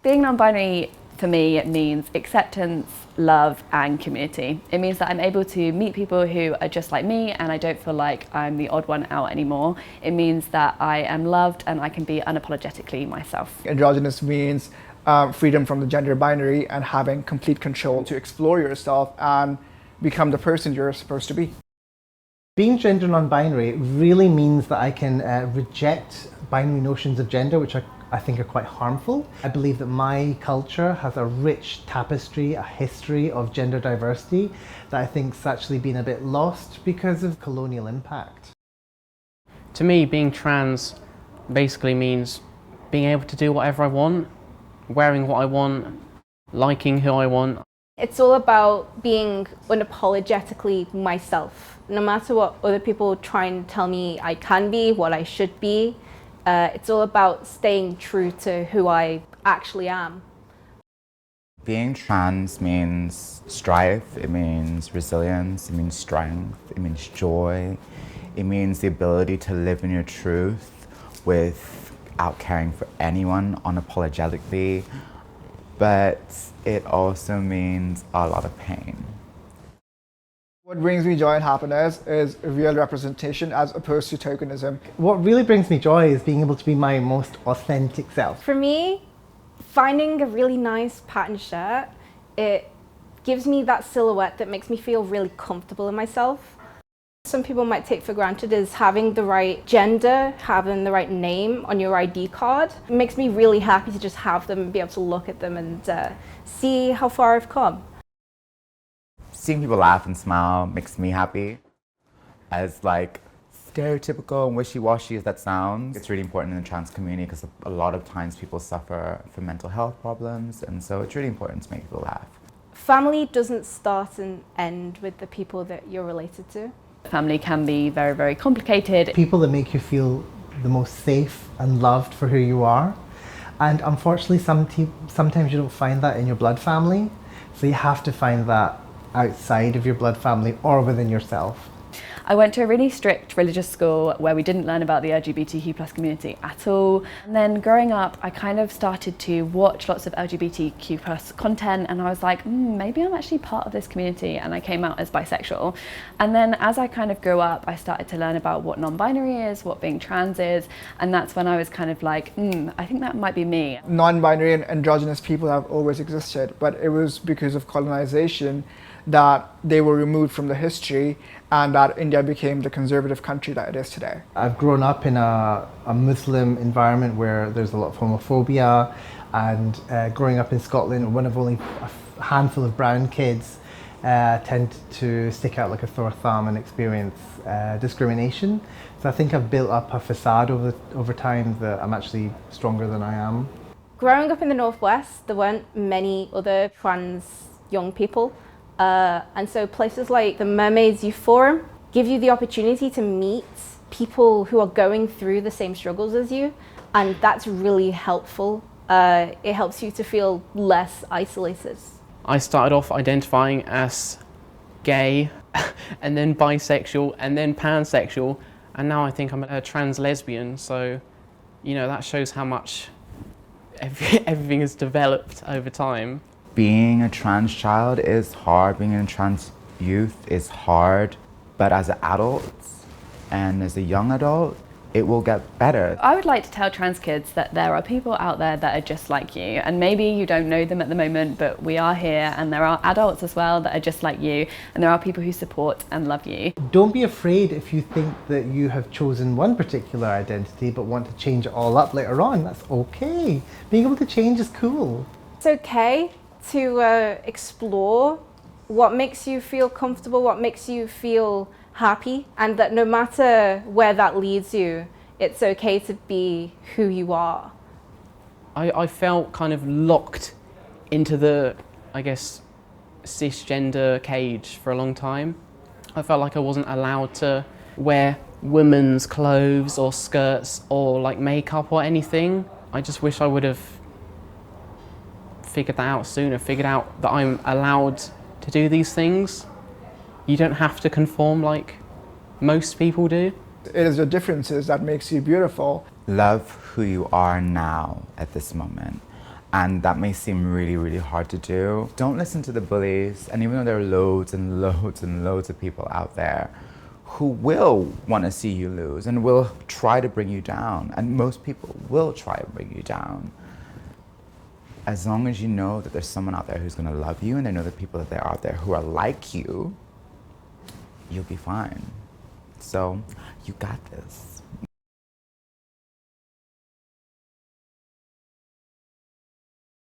Being non-binary for me means acceptance, love and community. It means that I'm able to meet people who are just like me and I don't feel like I'm the odd one out anymore. It means that I am loved and I can be unapologetically myself. Androgynous means freedom from the gender binary and having complete control to explore yourself and become the person you're supposed to be. Being gender non-binary really means that I can reject binary notions of gender, which I think are quite harmful. I believe that my culture has a rich tapestry, a history of gender diversity that I think's actually been a bit lost because of colonial impact. To me, being trans basically means being able to do whatever I want, wearing what I want, liking who I want. It's all about being unapologetically myself. No matter what other people try and tell me I can be, what I should be, it's all about staying true to who I actually am. Being trans means strife, it means resilience, it means strength, it means joy. It means the ability to live in your truth without caring for anyone unapologetically. But it also means a lot of pain. What brings me joy and happiness is real representation as opposed to tokenism. What really brings me joy is being able to be my most authentic self. For me, finding a really nice pattern shirt, it gives me that silhouette that makes me feel really comfortable in myself. Some people might take for granted is having the right gender, having the right name on your ID card. It makes me really happy to just have them and be able to look at them and see how far I've come. Seeing people laugh and smile makes me happy. As like stereotypical and wishy-washy as that sounds, it's really important in the trans community because a lot of times people suffer from mental health problems, and so it's really important to make people laugh. Family doesn't start and end with the people that you're related to. Family can be very, very complicated. People that make you feel the most safe and loved for who you are. And unfortunately, sometimes you don't find that in your blood family. So you have to find that outside of your blood family or within yourself. I went to a really strict religious school where we didn't learn about the LGBTQ+ community at all. And then growing up, I kind of started to watch lots of LGBTQ+ content and I was like, maybe I'm actually part of this community, and I came out as bisexual. And then as I kind of grew up, I started to learn about what non-binary is, what being trans is, and that's when I was kind of like, I think that might be me. Non-binary and androgynous people have always existed, but it was because of colonization that they were removed from the history and that India became the conservative country that it is today. I've grown up in a Muslim environment where there's a lot of homophobia, and growing up in Scotland, one of only a handful of brown kids tend to stick out like a sore thumb and experience discrimination. So I think I've built up a facade over time that I'm actually stronger than I am. Growing up in the Northwest, there weren't many other trans young people. And so places like the Mermaids Youth Forum give you the opportunity to meet people who are going through the same struggles as you, and that's really helpful. It helps you to feel less isolated. I started off identifying as gay, and then bisexual, and then pansexual, and now I think I'm a trans lesbian, so you know that shows how much everything has developed over time. Being a trans child is hard, being a trans youth is hard, but as an adult and as a young adult, it will get better. I would like to tell trans kids that there are people out there that are just like you, and maybe you don't know them at the moment, but we are here, and there are adults as well that are just like you, and there are people who support and love you. Don't be afraid if you think that you have chosen one particular identity but want to change it all up later on. That's okay. Being able to change is cool. It's okay to explore what makes you feel comfortable, what makes you feel happy, and that no matter where that leads you, it's okay to be who you are. I felt kind of locked into the, I guess, cisgender cage for a long time. I felt like I wasn't allowed to wear women's clothes or skirts or like makeup or anything. I just wish I would have figured that out sooner, figured out that I'm allowed to do these things. You don't have to conform like most people do. It is the differences that makes you beautiful. Love who you are now at this moment And that may seem really, really hard to do. Don't listen to the bullies. And even though there are loads and loads and loads of people out there who will want to see you lose and will try to bring you down, and most people will try to bring you down, as long as you know that there's someone out there who's going to love you and they know the people that are out there who are like you, you'll be fine. So you got this.